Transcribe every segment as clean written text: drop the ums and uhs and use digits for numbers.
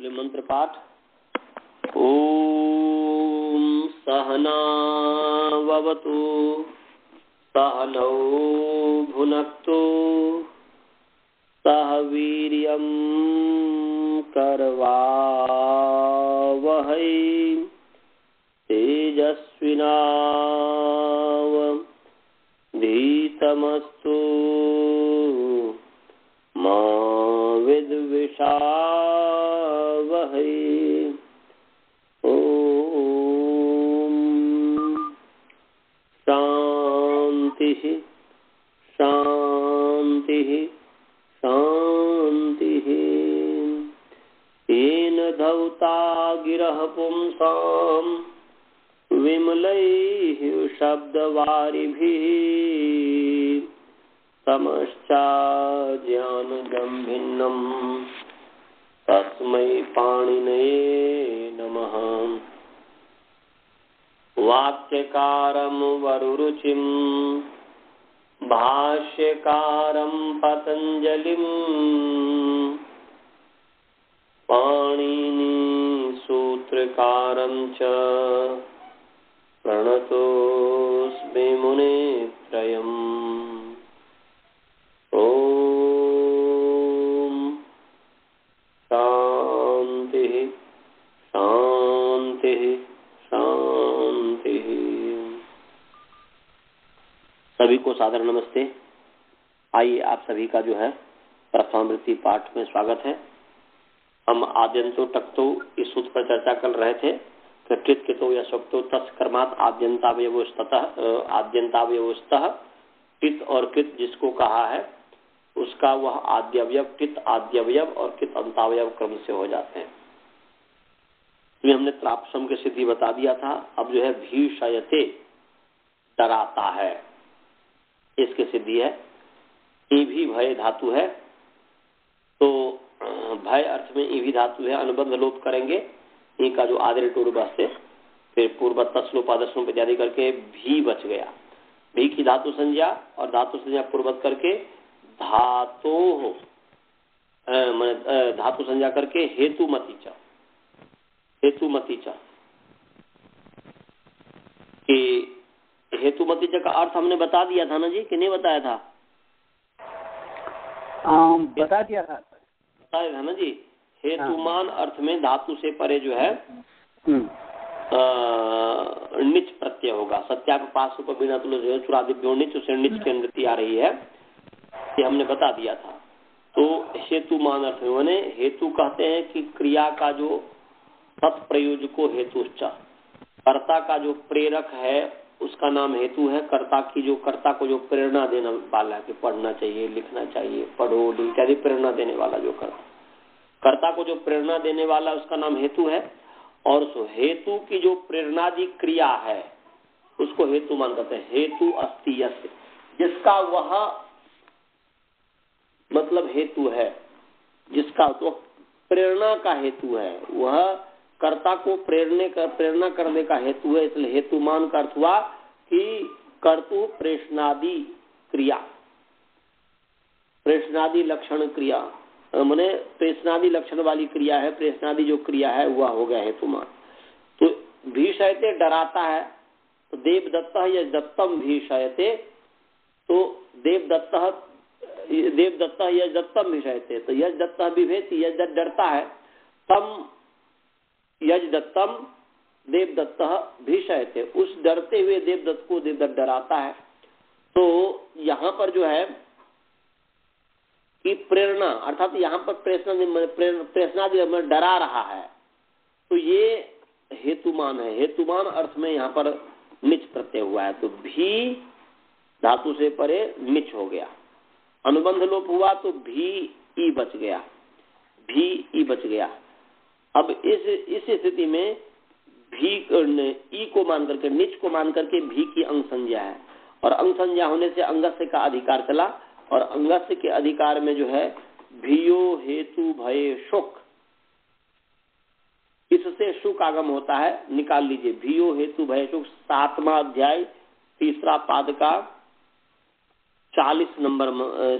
बोले मंत्र पाठ। ओम सहनावतु सहनौ भुनक्तु सह वीर्यं करवावहै तेजस्विनावधीतमस्तु मा विद्विषावहै। ओम शांति शांति शांति। येन धौता गिरः पुंसां विमलैः शब्दवारिभिः तमश्चाज्ञानदं भिन्नं तस्मै पाणिनये नमः। वाक्यकारं वरुरुचिं भाष्यकारं पतञ्जलिं पाणिनि सूत्रकारं च प्रणतोऽस्मि मुनित्रयम्। ओम शांति शांति शांति। सभी को सादर नमस्ते। आइए आप सभी का जो है प्रथमावृत्ति पाठ में स्वागत है। हम आद्यंतो टक्तो इस सूत्र पर चर्चा कर रहे थे। कृत कितो या शक्तो तत्कर्मात् आद्यंतावयवस्तः कित और कित जिसको कहा है उसका वह आद्यवयव कित आद्यवयव और कित अंतावयव क्रम से हो जाते हैं। तो हमने त्रापसम की सिद्धि बता दिया था। अब जो है भीषयते डराता है, इसकी सिद्धि है। ई भी भय धातु है, तो भय अर्थ में ई भी धातु है। अनुबंध लोप करेंगे ई का जो आदर टूर्बा से, फिर पूर्वत श्लोपादशों इत्यादि करके भी बच गया। भी की धातु संज्ञा और धातु संज्ञा पूर्वत करके धातु संज्ञा करके हेतुमती च कि हेतुमती च का अर्थ हमने बता दिया था ना जी, कि नहीं बताया था? बता दिया था ना जी। हेतुमान अर्थ में धातु से परे जो है निच प्रत्यय होगा। सत्यापास बिना तुल चुरादिभ्यो निच, उसे निच की अनुवृत्ति आ रही है, ये हमने बता दिया था। तो हेतुमान अर्थ में हेतु कहते हैं कि क्रिया का जो तत्प्रयोजको हेतुश्च, कर्ता का जो प्रेरक है उसका नाम हेतु है। कर्ता को जो प्रेरणा देने वाला है कि पढ़ना चाहिए, लिखना चाहिए, पढ़ो इत्यादि प्रेरणा देने वाला जो कर्ता को जो प्रेरणा देने वाला उसका नाम हेतु है। और हेतु की जो प्रेरणादि क्रिया है उसको हेतुमान कहते हैं। हेतु अस्ति यस्य, जिसका वह मतलब हेतु है, जिसका तो प्रेरणा का हेतु है, वह कर्ता को प्रेरणा करने का हेतु है। इसलिए हेतुमान का अर्थ हुआ कि कर्तु प्रेषणादि क्रिया, प्रेषणादि लक्षण क्रिया, माने प्रेषणादि लक्षण वाली क्रिया है। प्रेषणादि जो क्रिया है वह हो गया हेतुमान। तो भीषयते डराता है, तो देवदत्त यज दत्तम भीषयते, तो देवदत्त यज दत्तम भीषयते, तो यज दत्त विभेति, यज दत्त डरता है, तम यज दत्तम देवदत्त भीषयते, उस डरते हुए देवदत्त को देवदत्त डराता है। तो यहाँ पर जो है कि प्रेरणा अर्थात यहाँ पर प्रेषणादि डरा रहा है, तो ये हेतुमान है। हेतुमान अर्थ में यहाँ पर निच प्रत्यय हुआ है, तो भी धातु से परे निच हो गया। अनुबंध लोप हुआ तो भी ई बच गया, भी ई बच गया। अब इस स्थिति में भी ई को मान करके, निच को मान करके भी की अंग संज्ञा है, और अंग संज्ञा होने से अंगस्य का अधिकार चला, और अंगस्य के अधिकार में जो है भियो हेतु भय शुक, इससे शुक आगम होता है। निकाल लीजिए, भियो हेतु भय शुक 7वां अध्याय 3रा पाद का 40 नंबर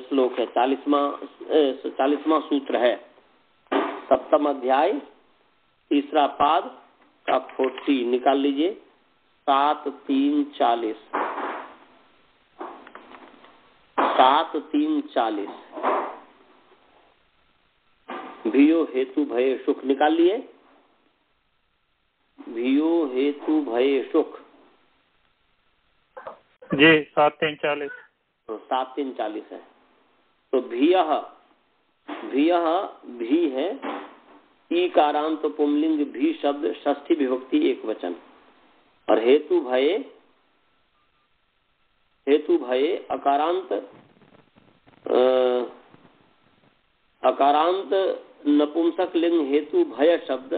श्लोक है, 40वां सूत्र है। 7वां अध्याय तीसरा पाद का 40 निकाल लीजिए। 7 3 40, 7 3 40। भियो हेतु भय सुख निकाल लिए। भियो हेतु भय सुख जी 7 3 40। 7 3 40 है। तो भियः, भियः भी है, ई कारांत पुंलिंग भी शब्द षष्ठी विभक्ति एक वचन। और हेतु भय, हेतु भय अकारांत, अकारांत नपुंसक लिंग हेतु भय शब्द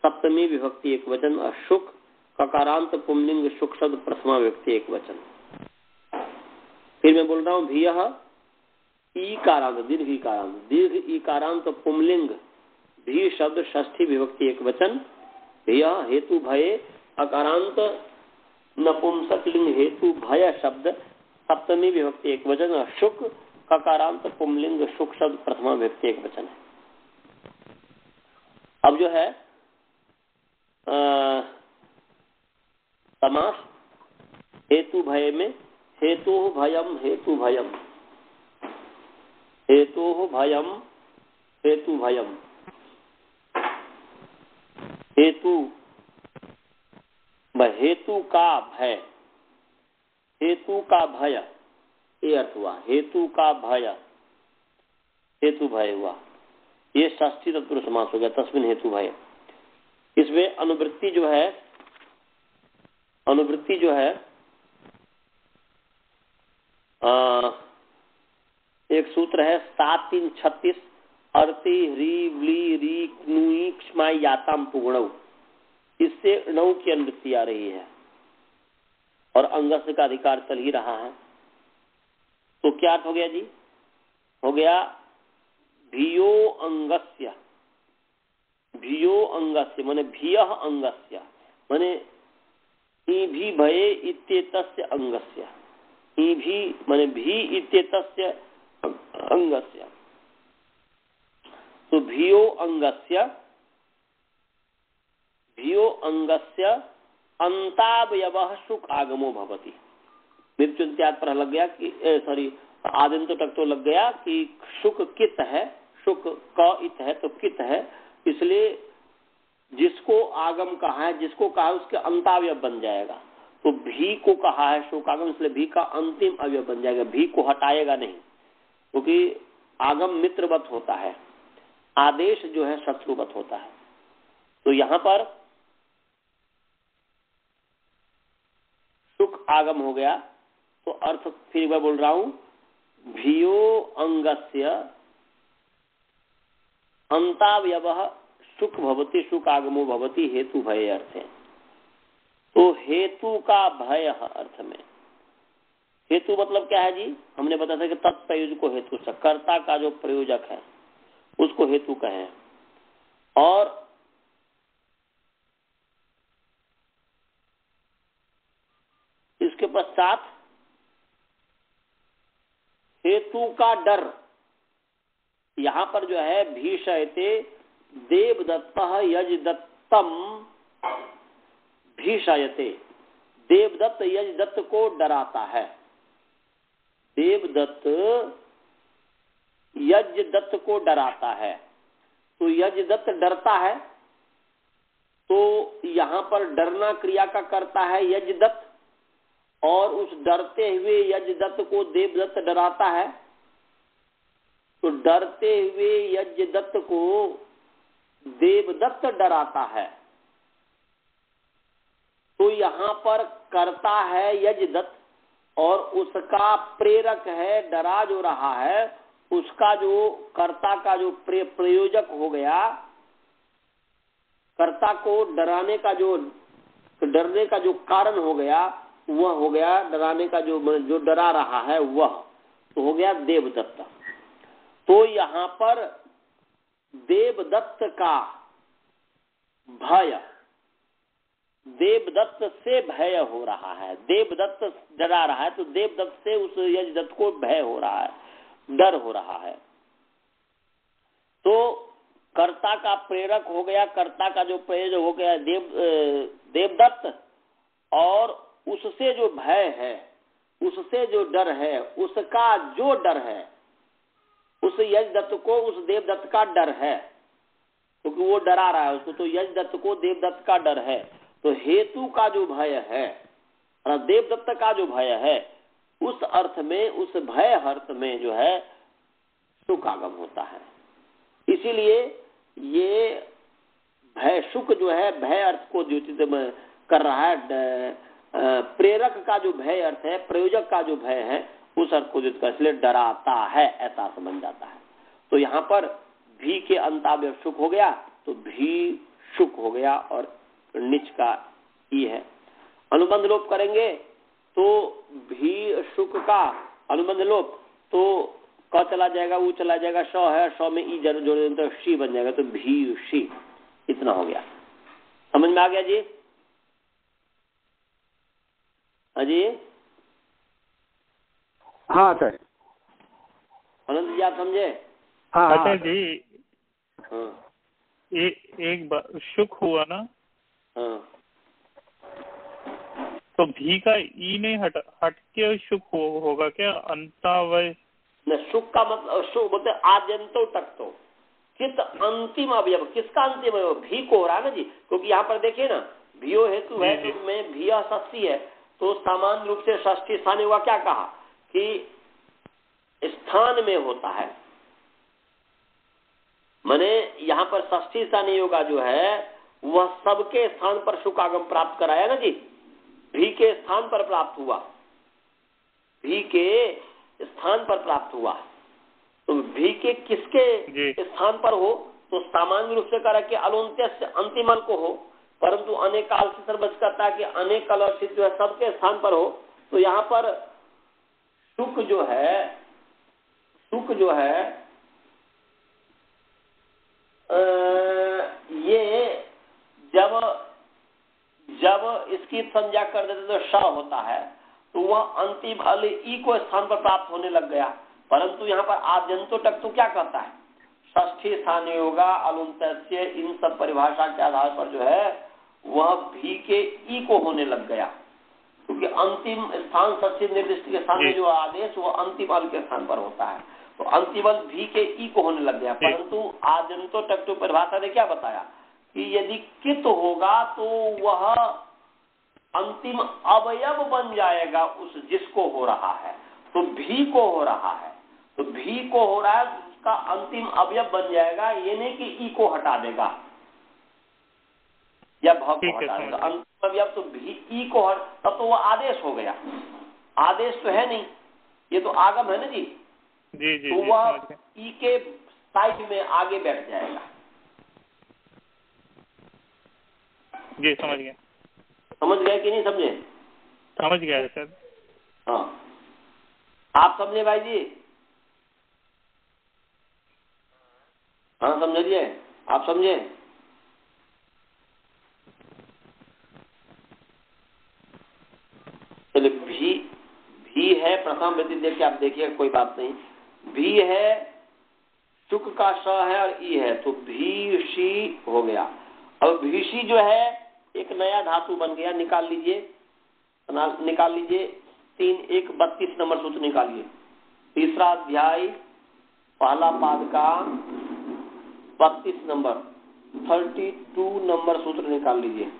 सप्तमी विभक्ति एक वचन। और सुख ककारांत पुंलिंग सुख शब्द प्रथमा विभक्ति एक वचन। फिर मैं बोल रहा हूँ भियः ईकारांत, दीर्घ ईकारांत, दीर्घ ईकारांत पुंलिंग भी शब्द षष्ठी विभक्ति एक वचन। भियः हेतु भय अकारांत नपुंसक लिंग हेतु भय शब्द सप्तमी विभक्ति एक वचन। और सुख ककारांत पुंलिंग सुख शब्द प्रथमा विभक्ति एक वचन है। अब जो है समास हेतु भय में हेतु भयम, हेतु भयम, हेतु भयम, हेतु भयम, हेतु हेतु का भय, हेतु का भय, ये अर्थ हुआ। हेतु का भय, हेतु भय हुआ। ये षष्ठी तत्पुरुष समास हो गया। तस्मिन हेतु भय। इसमें अनुवृत्ति जो है, अनुवृत्ति जो है एक सूत्र है 7 3 36 अर्ति ह्री व्ली री क्नुई क्ष्माई याताम पुगणव। इससे णव की अनुवृत्ति आ रही है और अंगस्य का अधिकार चल ही रहा है। तो क्या अर्थ हो गया जी? हो गया भियो अंगस्य, भियो अंगस्य माने भियः अंगस्य माने भी भये इत्येतस्य अंगस्य। भी माने भी इत्येतस्य अंगस्य। तो भियो अंगस्य, भियो अंगस्य अंतावयवः सुख आगमो भवति। मृत्युंत्याग पर लग गया कि सॉरी आदिंत तक तो लग गया कि सुख कित है, सुख क इत है तो कित है, इसलिए जिसको आगम कहा है, जिसको कहा है उसके अंतावयव बन जाएगा। तो भी को कहा है शोकागम, इसलिए भी का अंतिम अवयव बन जाएगा। भी को हटाएगा नहीं, क्योंकि आगम मित्रवत होता है, आदेश जो है शत्रुवत होता है। तो यहां पर सुख आगम हो गया। तो अर्थ फिर मैं बोल रहा हूं, भियो अंगस्य अंतावयवः सुख भवति, सुख आगमो भवति हेतु भय अर्थ है। तो हेतु का भय अर्थ में, हेतु मतलब क्या है जी? हमने बताया था कि तत्प्रयोजक को हेतु से, कर्ता का जो प्रयोजक है उसको हेतु कहें। और इसके पश्चात हेतु का डर। यहां पर जो है भीषयते देवदत्तः यजदत्तम भीषयते, देवदत्त यजदत्त को डराता है। देवदत्त यजदत्त को डराता है। तो यजदत्त डरता है, तो यहां पर डरना क्रिया का करता है यजदत्त, और उस डरते हुए यजदत्त को देवदत्त डराता है। तो डरते हुए यजदत्त को देवदत्त डराता है। तो यहां पर करता है यजदत्त और उसका प्रेरक है, डरा जो रहा है, उसका जो कर्ता का जो प्रयोजक हो गया, कर्ता को डराने का जो डरने का जो कारण हो गया वह हो गया, डराने का जो डरा रहा है वह तो हो गया देवदत्त। तो यहां पर देवदत्त का भय, देवदत्त से भय हो रहा है, देवदत्त डरा रहा है, तो देवदत्त से उस यजदत्त को भय हो रहा है, डर हो रहा है। तो कर्ता का प्रेरक हो गया, कर्ता का जो प्रयोजक हो गया देवदत्त, और उससे जो भय है, उससे जो डर है, उसका जो डर है, उस यजदत्त को उस देवदत्त का डर है, क्योंकि वो डरा रहा है उसको, तो यजदत्त को देवदत्त का डर है। तो हेतु का जो भय है, देवदत्त का जो भय है, उस अर्थ में, उस भय अर्थ में जो है सुख आगम होता है। इसीलिए ये भय सुख जो है, भय अर्थ को द्योतित कर रहा है। प्रेरक का जो भय अर्थ है, प्रयोजक का जो भय है, उस अर्थ को द्योतित कर, इसलिए डराता है, ऐसा समझ जाता है। तो यहाँ पर भी के अंतावय सुख हो गया, तो भी सुख हो गया, और निच का ई है। अनुबंध लोप करेंगे तो भी सुख का अनुबंध लोप, तो क चला जाएगा, ऊ चला जाएगा, स है, स में ई जोड़े तो शी बन जाएगा, तो भी शी, इतना हो गया। समझ में आ गया जी? अजी हाँ सर। अनंत जी आप समझे? हाँ अच्छा जी, हाँ एक बार सुख हुआ ना, हाँ, तो भी का ई नहीं हट के सुख होगा क्या? अंतावय न, सुख का मतलब, सुख बोलते आद्यंतो तक, तो किस अंतिम अवयव, किसका अंतिम अवयव? भी को हो रहा है ना जी, क्योंकि यहाँ पर देखिए ना, भियो हेतु है, तो में भिया षष्ठी है, तो सामान्य रूप से षष्ठी स्थान हुआ, क्या कहा कि स्थान में होता है, माने यहाँ पर षष्ठी स्थानीय योगा जो है वह सबके स्थान पर सुख आगम प्राप्त कराया ना जी, भी के स्थान पर प्राप्त हुआ, भी के स्थान पर प्राप्त हुआ। तो भी के किसके स्थान पर हो? तो सामान्य रूप से कह रहा कि अलोन्त्य से अंतिमल को हो, परंतु अनेक काल से सर्वच करता है कि अनेक काल जो है सबके स्थान पर हो। तो यहाँ पर सुख जो है, सुख जो है ये जब इसकी संज्ञा कर देते तो श होता है, तो वह अंतिम अल ई को स्थान पर प्राप्त होने लग गया। परंतु यहाँ पर आद्यंतो तक तो क्या कहता है? षष्ठी स्थान योगा अलुंत्य, इन सब परिभाषा के आधार पर जो है वह भी के ई को होने लग गया, क्योंकि अंतिम स्थान षष्ठी निर्दिष्ट के स्थान में जो आदेश वह अंतिम अल के स्थान पर होता है, तो अंतिम अल भी के ई को होने लग गया। परंतु आद्यंतो तक तो परिभाषा ने क्या बताया कि यदि कित होगा तो वह अंतिम अवयव बन जाएगा उस जिसको हो रहा है, तो भी को हो रहा है, तो भी को हो रहा है, उसका अंतिम अवयव बन जाएगा, ये नहीं कि ई को हटा देगा या भ को हटा देगा, अंतिम अवयव तो भी ई को तब तो वह आदेश हो गया। आदेश तो है नहीं, ये तो आगम है ना जी, तो वह ई के साइड में आगे बैठ जाएगा। जी समझ गया। समझ गए कि नहीं समझे? समझ गया सर। हाँ, आप समझे भाई जी? हाँ समझिए, आप समझे? चलिए, भी है प्रथम व्यक्ति देख के आप देखिए, कोई बात नहीं। भी है, सुख का स है और ई है, तो भीषी हो गया। अब भीषी जो है एक नया धातु बन गया, निकाल लीजिए, निकाल लीजिए 3:1 32 नंबर सूत्र निकालिए। तीसरा अध्याय पहला पाद का 32 नंबर 32 नंबर सूत्र निकाल लीजिए।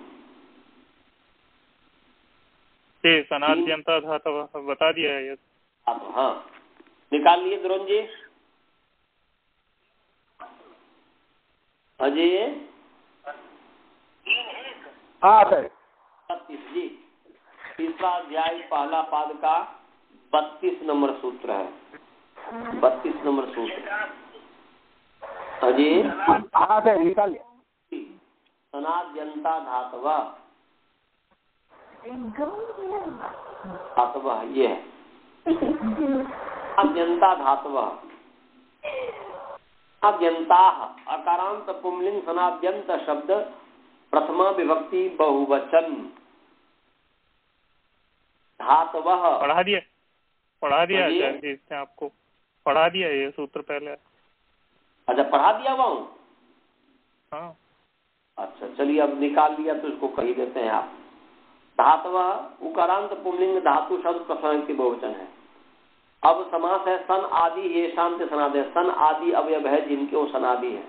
सनाद्यंता धातु बता दिया है ये। हाँ, निकाल लिए द्रोण जी। अजय हाँ सर। 32 जी, तीसरा अध्याय पहला पाद का 32 नंबर सूत्र है, 32 नंबर सूत्र। अजय हाँ सर, निकालिए। सनाद्यंता धातवा, धातवा ये है अद्यंता धातवा, अद्यंता अकारांत पुंलिंग सनाद्यंत शब्द प्रथमा विभक्ति बहुवचन धातवः। पढ़ा दिया आचार्य जी, इसने आपको पढ़ा दिया ये सूत्र पहले। अच्छा, पढ़ा दिया हुआ हूँ। हाँ। अच्छा चलिए, अब निकाल लिया तो इसको कही देते हैं आप। धातव उकारांत पुल्लिंग धातु शब्द प्रसंग की बहुवचन है। अब समास है सन आदि ये शांत सनादय। सन आदि अवयव है जिनके वो सनादि है,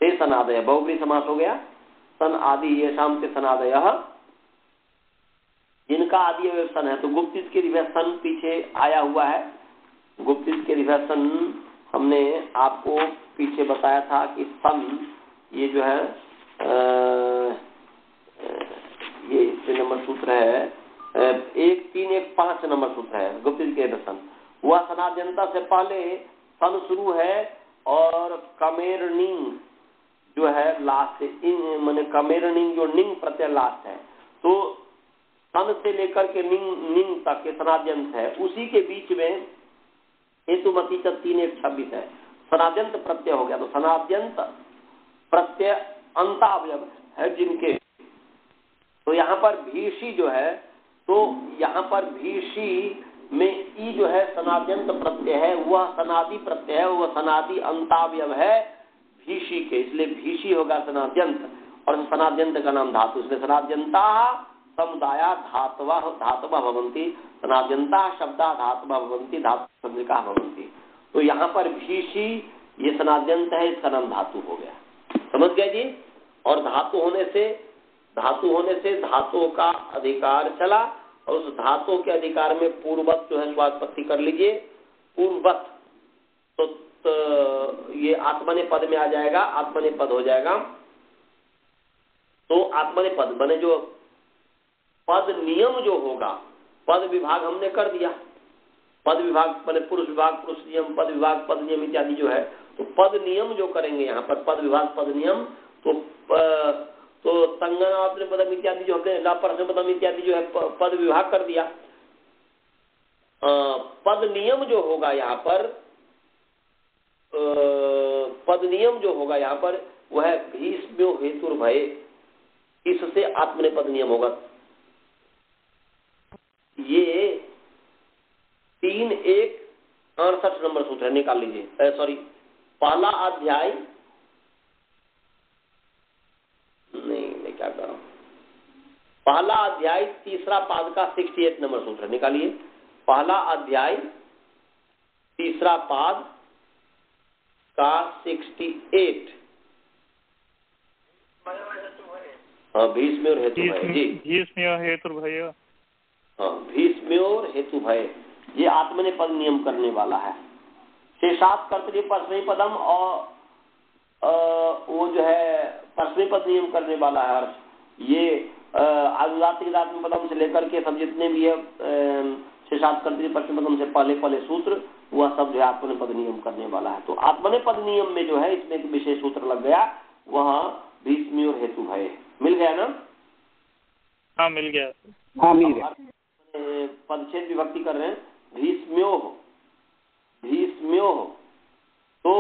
ते सनादय बहुब्री समास हो गया। सन आदि ये शांत सनादय जिनका आदि अवयव सन है। तो गुप्तित के रिवर्सन पीछे आया हुआ है। गुप्तित के रिवर्सन हमने आपको पीछे बताया था कि सन ये जो है ये नंबर सूत्र है 1, 3, 1, 5 नंबर सूत्र है गुप्तित के रिवर्सन। वह सनाद्यंता से पहले सन शुरू है और कमेरनिंग जो है लास्ट माने कमेरनिंग जो निंग प्रत्यय लास्ट है। तो सन से लेकर के निंग तक के सनाद्यंत है, उसी के बीच में हेतुमती 3, 1, 26 है। सनाद्यंत प्रत्यय हो गया। तो सनाद्यंत प्रत्यय अंतावयव है जिनके। तो यहाँ पर भीषी जो है, तो यहाँ पर भीषी में ई जो है सनाद्यंत प्रत्यय है, वह सनादि प्रत्यय है, वह सनादि अंतावयव है भीषी के, इसलिए भीषी होगा सनाद्यंत। और सनाद्यंत का नाम धातु, इसलिए सनाद्यंता समुदाया धातवा धातवा भवंती, सनाद्यंता शब्दा धातवा भवंती, धातु चंद्रिका भवंती। तो यहाँ पर भीषी ये सनाद्यंत है, इसका नाम धातु हो गया। समझ गए जी। और धातु होने से धातुओं का अधिकार चला, और उस धातु के अधिकार में पूर्ववत जो है स्वात्पत्ति कर लीजिए। पूर्ववत तो ये आत्मने पद में आ जाएगा, आत्मने पद हो जाएगा। तो आत्मने पद बने जो पद नियम जो होगा, पद विभाग हमने कर दिया। पद विभाग बने पुरुष विभाग पुरुष नियम, पद विभाग पद नियम इत्यादि जो है। तो पद नियम जो करेंगे यहाँ पर पद विभाग पद नियम, तो तंगनात्म पदम इत्यादि जो हमने लाप्रश्न पदम इत्यादि जो है पद विभाग कर दिया। पद नियम जो होगा यहाँ पर, पद नियम जो होगा यहाँ पर वह भीष्म्यो हेतुर्भय, इससे आत्मनेपद नियम होगा। ये 3, 1, 68 नंबर सूत्र है, निकाल लीजिए। सॉरी, पहला अध्याय नहीं, मैं क्या कर रहा हूं, पहला अध्याय तीसरा पाद का 68 नंबर सूत्र निकालिए। पहला अध्याय तीसरा पाद का 68। हाँ, भीष्म्योर हेतुर्भय जी, भीष्म्यो हेतुर्भय। हाँ, भीष्म्योर हेतुर्भय ये आत्मनेपद नियम करने वाला है। शेषात कर्तृ परस्मै पदम और वो जो है परस्मै पद नियम करने वाला है। अर्थ ये आनुदात्तिक पदम से लेकर के सब जितने भी है शेषात कर्तृ परस्मै पदम से पहले सूत्र, वह सब जो है आत्मनेपद नियम करने वाला है। तो आत्मनेपद नियम में जो है इसमें एक विशेष सूत्र लग गया, वह भीष्म्योर हेतुर्भय। मिल गया ना? हाँ मिल गया। हाँ मिल गया। पदच्छेद विभक्ति कर रहे हैं। भीष्म्यो भीष्म्यो, तो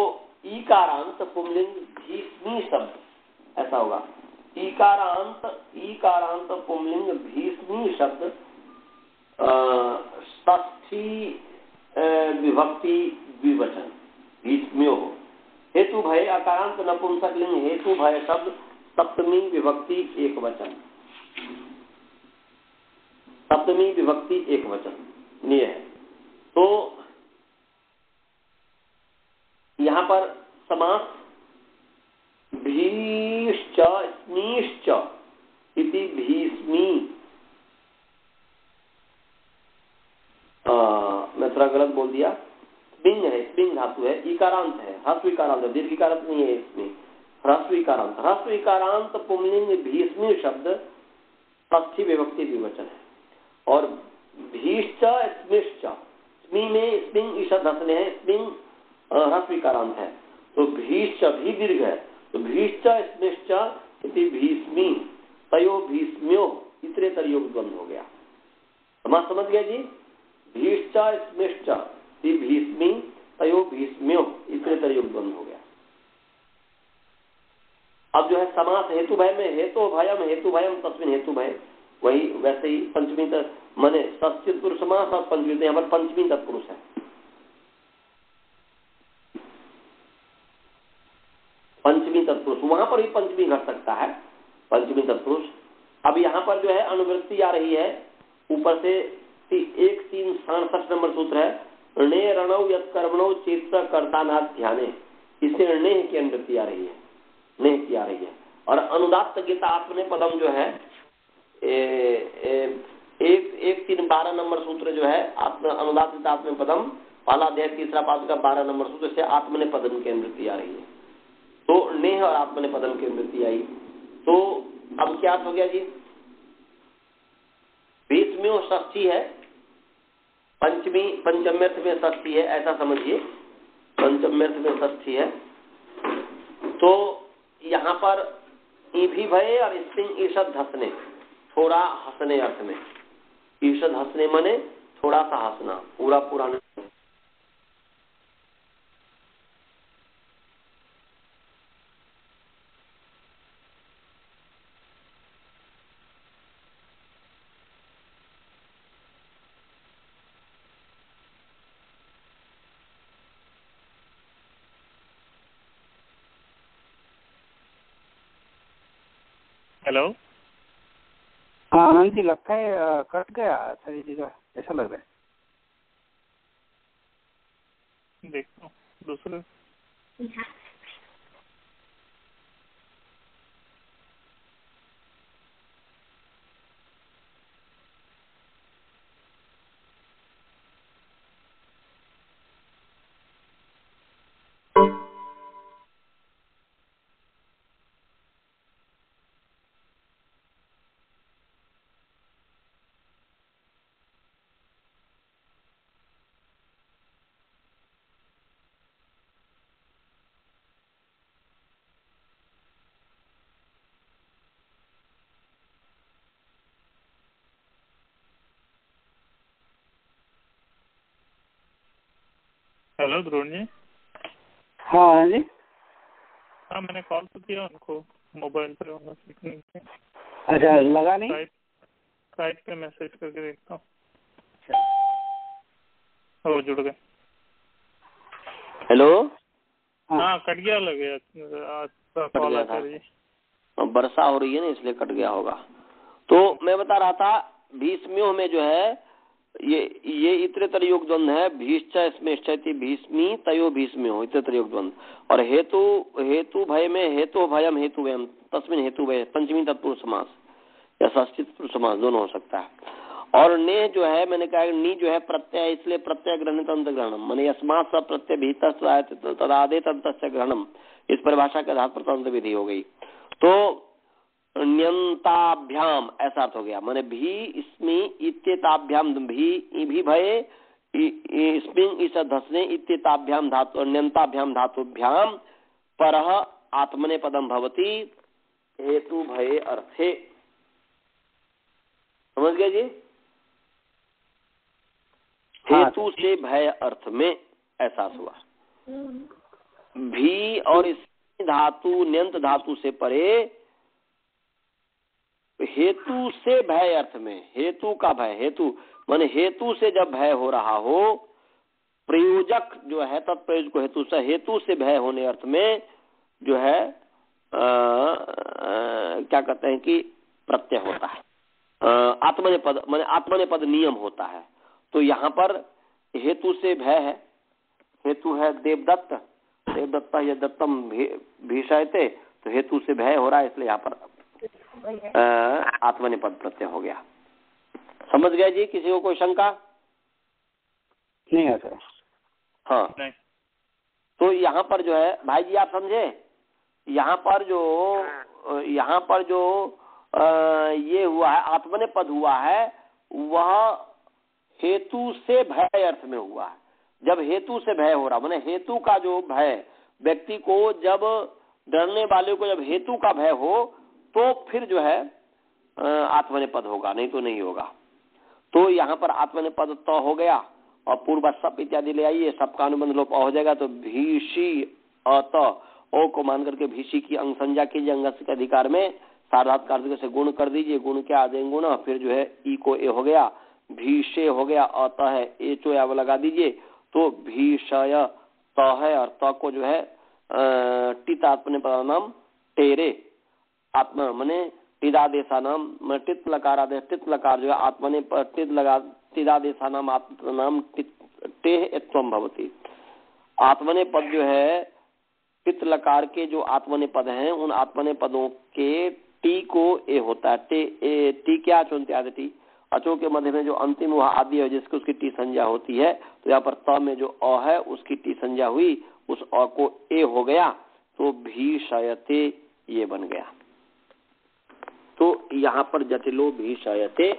ईकारांत पुंलिंग भीष्मी शब्द ऐसा होगा। ईकारांत पुंलिंग भीष्मी शब्द षष्ठी विभक्ति द्विवचन भीष्म्यो। हेतु भय अकारांत नपुंसक लिंग हेतु भय शब्द सप्तमी विभक्ति एक वचन, सप्तमी विभक्ति एक वचन ये है। तो यहाँ पर समास भीश्च स्मीश्च इति भीष्मी, मैं थोड़ा गलत बोल दिया। स्मिंग है, स्मिंग धातु है, इकारांत है, ह्रस्व इकारांत है, दीर्घ इकारांत नहीं है इसमें, ह्रस्व इकारांत। ह्रस्व इकारांत पुंलिंग भीष्मी शब्द षष्ठी विभक्ति द्विवचन है। और भीश्च स्मिश्च, स्मी में स्मिंग ईशद हंसने हैं, स्मिंग ह्रस्व इकारांत है। तो भीश्च भी दीर्घ है, तो भीश्च स्मिश्च इति भीष्मी तयो भीष्म्यो इतरेतर योग द्वंद्व हो गया। समझ गया जी। भीश्च स्मिश्च इति भीष्मी तयो भीष्म्यो इतरेतर योग द्वंद्व हो गया। अब जो है समास हेतु भय में हेतु भयम तस्मिन हेतु भय, वही वैसे ही पंचमी माने षष्ठी पुरुष समास और पंचमी, यहाँ पर पंचमी तत्पुरुष है। पंचमी तत्पुरुष, वहां पर भी पंचमी घट सकता है, पंचमी तत्पुरुष। अब यहाँ पर जो है अनुवृत्ति आ रही है ऊपर से 1-3-67 नंबर सूत्र है, ऋणे रणव यत् कर्मणो चेत कर्ता नाथ ध्याने, इससे ऋणे की अनुवृत्ति आ रही है, नेह की आ रही है। और अनुदात्त गीता आत्मने पदम जो है 1-3-12 नंबर सूत्र जो है अनुदात्त आत्मने पदम, पहला अध्याय तीसरा पाद का 12 नंबर सूत्र से आत्मने पदम की अनुवृत्ति आ रही है। तो नेह और आत्मने पदम की अनुवृत्ति आई। तो अब क्या हो गया जी, भीष्म्यो षष्ठी है, पंचमी पंचम्यर्थ में षष्ठी है, ऐसा समझिए, पंचम्यर्थ में षष्ठी है। तो यहाँ पर ईभी भये और स्त्रिंग ईषद हंसने, थोड़ा हंसने अर्थ में, ईषद हंसने माने थोड़ा सा हंसना, पूरा पूरा नहीं। हेलो, हाँ आनंद जी, लगता है कट गया सही जगह, ऐसा लग रहा है। देखो दूसरे। हेलो ध्रुव जी। हाँ आनंद जी। हाँ, मैंने कॉल तो किया उनको, मोबाइल पे होगा सीखने के। अच्छा, लगा नहीं। साइट पे मैसेज करके देखता हूँ, वो जुड़ गए। हेलो, हाँ कट गया लगे, आज का कॉल आता है। वर्षा हो रही है ना इसलिए कट गया होगा। तो मैं बता रहा था भीष्म्यो में जो है ये इतरेतर योग द्वंद है, भीष्च स्मेष्टि भीष्मी तयो भीष्म्यो, इतरेतर योग द्वंद। और हेतु भय में हेतु भयम हेतु वयम तस्मिन हेतु भय, पंचमी तत्पुरुष समास या षष्ठी तत्पुरुष समास दोनों हो सकता है। और ने जो है मैंने कहा नी जो है प्रत्यय, इसलिए प्रत्यय ग्रहण तंत्र ग्रहणम माने अस्मात् सब प्रत्यय भीतर तदादे तंत्र ग्रहणम, इस परिभाषा के आधार पर तंत्र विधि हो गई। तो न्यंताभ्याम ऐसा अर्थ हो गया, माने भी इसमी इत्येताभ्याम भी भये स्मिंग ईषद हंसने इत्येताभ्याम धातु न्यंताभ्याम धातुभ्याम परः आत्मने पदम भवति हेतु भये अर्थे। समझ गए जी? हेतु से भय अर्थ में ऐसा हुआ। भी और इस धातु न्यंत धातु से परे हेतु से भय अर्थ में, हेतु का भय, हेतु माने हेतु से जब भय हो रहा हो, प्रयोजक जो है तत्प्रयोजक हेतु से, हेतु से भय होने अर्थ में जो है क्या कहते हैं कि प्रत्यय होता है, आत्मनेपद माने आत्मनेपद नियम होता है। तो यहाँ पर हेतु से भय है, हेतु है देवदत्त, देवदत्ता या दत्तम भीषयते, तो हेतु से भय हो रहा है, इसलिए यहाँ पर आत्मनेपद प्रत्यय हो गया। समझ गए जी? किसी को कोई शंका नहीं है सर? हाँ नहीं। तो यहाँ पर जो है भाई जी आप समझे, यहाँ पर जो ये हुआ है आत्मनेपद हुआ है, वह हेतु से भय अर्थ में हुआ है। जब हेतु से भय हो रहा माने हेतु का जो भय, व्यक्ति को जब डरने वाले को जब हेतु का भय हो तो फिर जो है आत्मनेपद होगा, नहीं तो नहीं होगा। तो यहाँ पर आत्मनेपद तो हो गया और पूर्व सप इत्यादि ले आइए, सब का अनुबंध लोप हो जाएगा। तो भीषी अत ओ को मान करके भीषी की अंग संज्ञा कीजिए, अंगस्य के अधिकार में सार्वधातुक कार्तिक से गुण कर दीजिए, गुण के आ जाएंगे गुण, फिर जो है ई को ए हो गया, भीषे हो गया, अत है ए चो या लगा दीजिए, तो भीषय त है और त को जो है टित आत्मने पदानाम टेरे आत्मा मने टिदादेशानाम टित लकार आदेश टित लकार जो है आत्मने टित लगा टिदादेशानाम आत्मनाम टे एत्वम भवति। आत्मने पद जो है टित लकार के जो आत्मने पद हैं उन आत्मने पदों के टी को ए होता है। टी क्या चुनते टी अचो के मध्य में जो अंतिम वह आदि है जिसकी उसकी टी संज्ञा होती है, तो यहाँ पर त में जो अ है उसकी टी संज्ञा हुई, उस अ को ए हो गया तो भीषयते ये बन गया। तो यहाँ पर जटिलो भीषयते,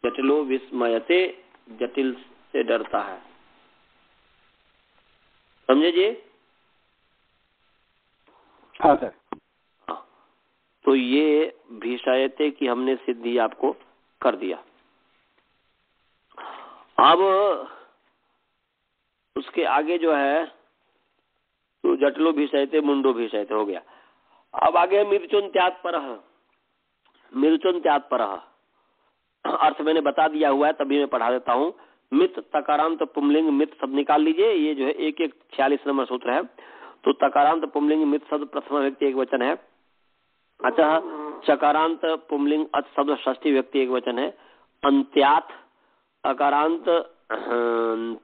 जटिलो विस्मयते, जटिल से डरता है, समझे जी? हाँ सर। तो ये भीषयते की हमने सिद्धि आपको कर दिया। अब उसके आगे जो है तो जटिलो भीषयते मुंडो भीषयते हो गया। अब आगे मिर्चुन त्याग पर, मिर्चुन त्याग पर अर्थ मैंने बता दिया हुआ है, तभी मैं पढ़ा देता हूँ। मित तकारांत पुमलिंग मित शब्द निकाल लीजिए, ये जो है 1-1-46 नंबर सूत्र है। तो तकारांत पुमलिंग मित शब्द प्रथमा व्यक्ति एक वचन है। अतः चकारांत पुमलिंग अच शब्द षष्ठी व्यक्ति एक वचन है। अंत्यात अकारांत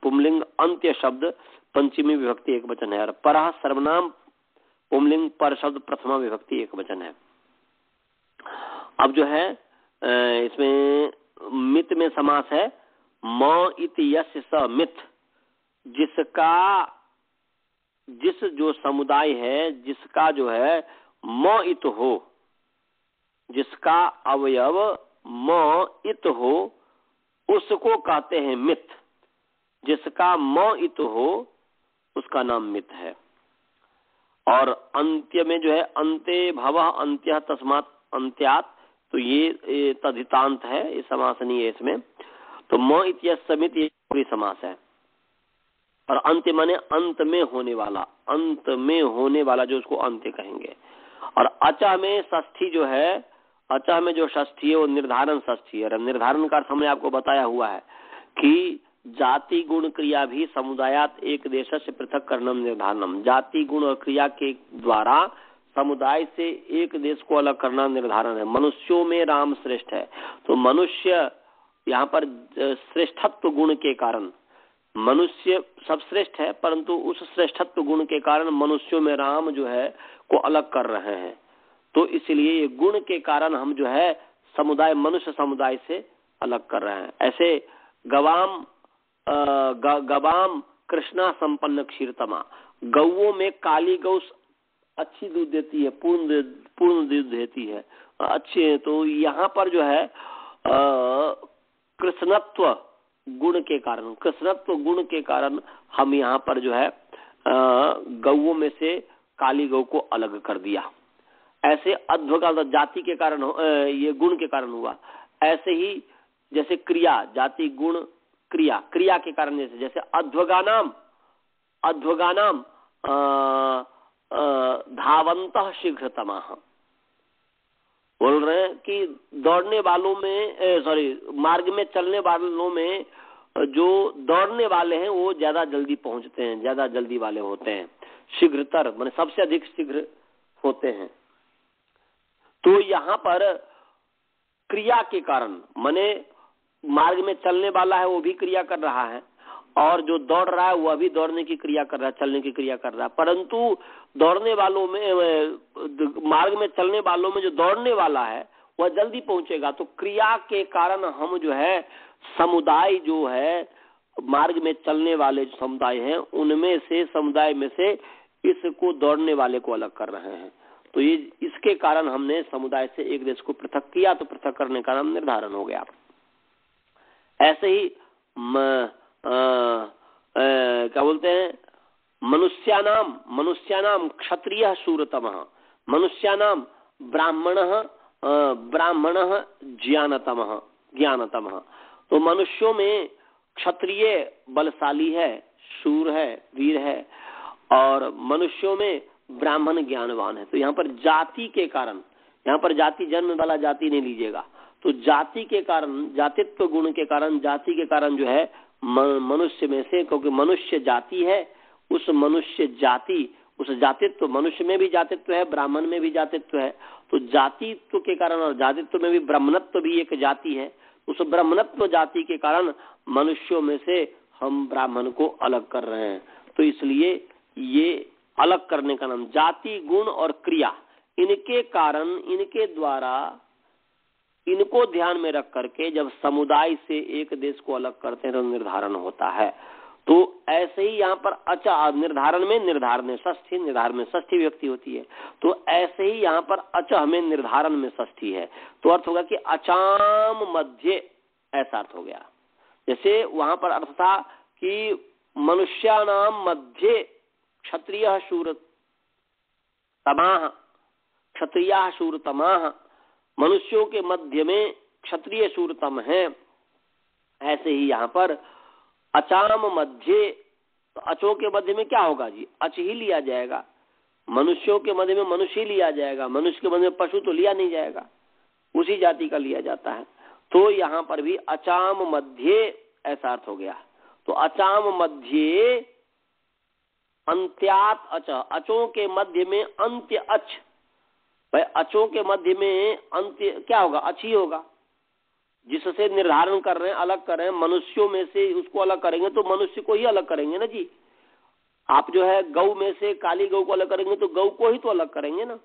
पुमलिंग अंत्य शब्द पंचमी विभक्ति एक वचन है। और परः सर्वनाम पुमलिंग पर शब्द प्रथमा विभक्ति एक वचन है। अब जो है इसमें मित में समास है म इति यस्य स मित, जिसका जिस जो समुदाय है जिसका जो है म इत हो, जिसका अवयव म इत हो उसको कहते हैं मित। जिसका म इत हो उसका नाम मित है। और अंत्य में जो है अंते भवः अंत्य तस्मात् अंत्यात्, तो ये तद्धितांत है, ये समासनीय है इसमें। तो म इत्यस्य मित ये पूरी समास है। और अंत्य माने अंत में होने वाला, अंत में होने वाला जो उसको अंत्य कहेंगे। और अचा में षष्ठी जो है, अचा में जो षष्ठी है वो निर्धारण षष्ठी है। निर्धारण का हमने आपको बताया हुआ है कि जाति गुण क्रिया भी समुदायात एक देश से पृथक करनम निर्धारणम। जाति गुण और क्रिया के द्वारा समुदाय से एक देश को अलग करना निर्धारण है। मनुष्यों में राम श्रेष्ठ है, तो मनुष्य यहाँ पर श्रेष्ठत्व गुण के कारण मनुष्य सब श्रेष्ठ है, परंतु उस श्रेष्ठत्व गुण के कारण मनुष्यों में राम जो है को अलग कर रहे हैं। तो इसलिए ये गुण के कारण हम जो है समुदाय मनुष्य समुदाय से अलग कर रहे हैं। ऐसे गवाम गवाम कृष्णा संपन्न क्षीरतमा, गौओं में काली गौ अच्छी दूध देती है, पूर्ण दूध देती है, अच्छे हैं। तो यहाँ पर जो है कृष्णत्व गुण के कारण, कृष्णत्व गुण के कारण हम यहाँ पर जो है गौओं में से काली गौ को अलग कर दिया। ऐसे अध्वगा जाति के कारण ये गुण के कारण हुआ। ऐसे ही जैसे क्रिया, जाति गुण क्रिया, क्रिया के कारण जैसे अध्वगानाम धावंतः शीघ्रतमाः, बोल रहे हैं कि दौड़ने वालों में मार्ग में चलने वालों में जो दौड़ने वाले हैं वो ज्यादा जल्दी पहुंचते हैं, ज्यादा जल्दी वाले होते हैं। शीघ्रतर माने सबसे अधिक शीघ्र होते हैं। तो यहाँ पर क्रिया के कारण माने मार्ग में चलने वाला है वो भी क्रिया कर रहा है, और जो दौड़ रहा है वह भी दौड़ने की क्रिया कर रहा है, चलने की क्रिया कर रहा है। परंतु दौड़ने वालों में, मार्ग में चलने वालों में जो दौड़ने वाला है वह जल्दी पहुंचेगा। तो क्रिया के कारण हम जो है समुदाय जो है मार्ग में चलने वाले जो समुदाय हैं उनमें से, समुदाय में से इसको दौड़ने वाले को अलग कर रहे हैं। तो ये इसके कारण हमने समुदाय से एक देश को पृथक किया, तो पृथक करने का नाम निर्धारण हो गया। ऐसे ही क्या बोलते हैं, मनुष्यानाम क्षत्रिय शूरतमः, मनुष्यानाम ब्राह्मणः ज्ञानतमः। तो मनुष्यों में क्षत्रिय बलशाली है, शूर है, वीर है, और मनुष्यों में ब्राह्मण ज्ञानवान है। तो यहाँ पर जाति के कारण, यहाँ पर जाति जन्म वाला जाति नहीं लीजिएगा, तो जाति के कारण, जातित्व गुण के कारण, जाति के कारण जो है मनुष्य में से, क्योंकि मनुष्य जाति है उस मनुष्य जाति, उस जातित्व, मनुष्य में भी जातित्व है, ब्राह्मण में भी जातित्व है, तो जातित्व के कारण और जातित्व में भी ब्राह्मणत्व भी एक जाति है। उस ब्राह्मणत्व जाति के कारण मनुष्यों में से हम ब्राह्मण को अलग कर रहे हैं। तो इसलिए ये अलग करने का नाम जाति, गुण और क्रिया, इनके कारण, इनके द्वारा, इनको ध्यान में रख करके जब समुदाय से एक देश को अलग करते हैं तो निर्धारण होता है। तो ऐसे ही यहाँ पर अचा निर्धारण में, निर्धारण षष्ठी, निर्धारण में षष्ठी व्यक्ति होती है। तो ऐसे ही यहाँ पर अचह में निर्धारण में षष्ठी है, तो अर्थ होगा कि अचाम मध्य, ऐसा अर्थ हो गया। जैसे वहां पर अर्थ था कि मनुष्यानाम मध्य क्षत्रिय शूर तमाह, क्षत्रिया शूरतमाह, मनुष्यों के मध्य में क्षत्रिय शूरतम है। ऐसे ही यहाँ पर अचाम मध्य, तो अचों के मध्य में क्या होगा जी, अच ही लिया जाएगा। मनुष्यों के मध्य में मनुष्य ही लिया जाएगा, मनुष्य के मध्य में पशु तो लिया नहीं जाएगा, उसी जाति का लिया जाता है। तो यहाँ पर भी अचाम मध्य ऐसा अर्थ हो गया। तो अचाम मध्य अंत्यात अच, अचों के मध्य में अंत्य अच, भाई अचों के मध्य में अंत्य क्या होगा, अच ही होगा। जिससे निर्धारण कर रहे हैं, अलग कर रहे हैं, मनुष्यों में से उसको अलग करेंगे तो मनुष्य को ही अलग करेंगे ना जी। आप जो है गौ में से काली गौ को अलग करेंगे तो गौ को ही तो अलग करेंगे ना।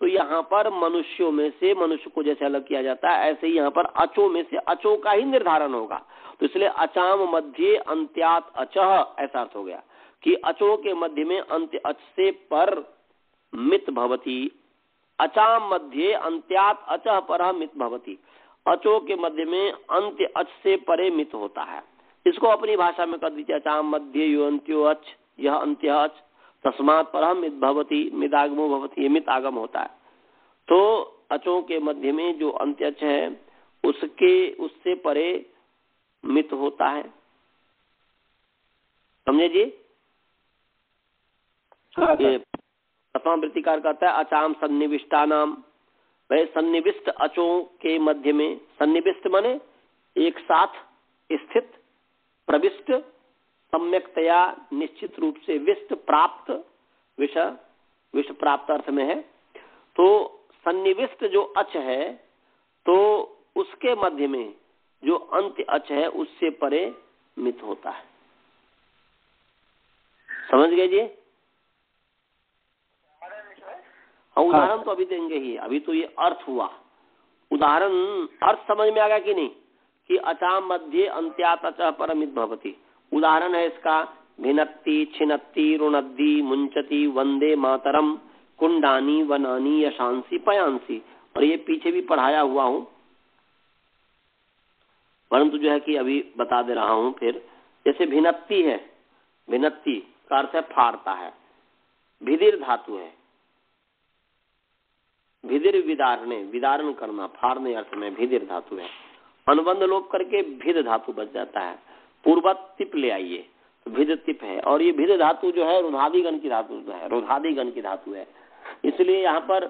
तो यहाँ पर मनुष्यों में से मनुष्य को जैसे अलग किया जाता है, ऐसे ही यहाँ पर अचों में से अचों का ही निर्धारण होगा। तो इसलिए अचाम मध्य अंत्यात अचह, ऐसा अर्थ हो गया कि अचों के मध्य में अंत्य अच से पर मित भवती, अचाम मध्य अंत्यात अचह पर मित भवती, अचों के मध्य में अंत्य अच से परे मित होता है। इसको अपनी भाषा में कर दीजिए, अचाम मध्य यो अंत्यो अच, यह अंत्य अच, तस्मात् परम मित भवती, मिदागमो भवती, ये मित आगम होता है। तो अचों के मध्य में जो अंत्य अच है उससे परे मित होता है, समझे जी। ये प्रथम वृत्तिकार कहता है अचाम सन्निविष्टा नाम, वह सन्निविष्ट अचों के मध्य में, सन्निविष्ट माने एक साथ स्थित, प्रविष्ट सम्यकतया निश्चित रूप से, विष्ट प्राप्त, विष प्राप्त अर्थ में है। तो सन्निविष्ट जो अच है तो उसके मध्य में जो अंत्य अच है उससे परे मित होता है, समझ गए जी। हाँ, उदाहरण तो अभी देंगे ही, अभी तो ये अर्थ हुआ। उदाहरण अर्थ समझ में आ गया कि नहीं, कि अचाम मध्य अंत्यात अचः परमित भवति। उदाहरण है इसका भिनत्ति, छिनत्ति, रुणद्दि, मुंचति, वंदे मातरम, कुंडानी, वनानी, यशांसी, पयांसी। और ये पीछे भी पढ़ाया हुआ हूँ, परंतु जो है कि अभी बता दे रहा हूँ फिर। जैसे भिनत्ति है, भिनत्ति का अर्थ है फाड़ता है, भिदिर धातु है, भिदिर विदारणे, विदारण करना, फाड़ने अर्थ में भिदिर धातु है। अनुबंध लोप करके भिद धातु बच जाता है। पूर्वत तिप ले आइए तो भिद तिप है। और ये भिद धातु जो है रुधादिगण की धातु है, रुधादिगण की धातु है। इसलिए यहाँ पर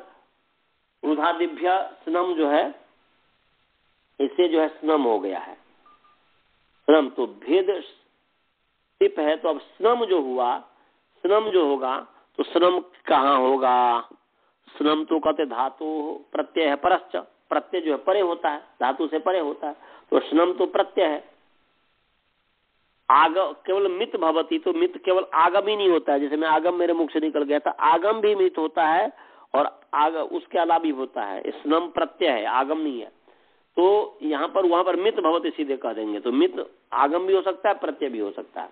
रुधादिभ्य स्नम जो है, इससे जो है स्नम हो गया है, स्नम। तो भेद तिप है, तो अब स्नम जो हुआ, स्नम जो होगा तो स्नम कहाँ होगा, स्नम तो कहते धातु प्रत्यय है, परश्च, प्रत्यय जो है परे होता है, धातु से परे होता है, तो स्नम तो प्रत्यय है। आग केवल मित भवती, तो मित केवल आगम ही नहीं होता है, जैसे मैं आगम मेरे मुख से निकल गया था, आगम भी मित होता है और आग उसके अलावा भी होता है। स्नम प्रत्यय है, आगम नहीं है। तो यहाँ पर वहां पर मित भवती सीधे कह देंगे, तो मित आगम भी हो सकता है, प्रत्यय भी हो सकता है।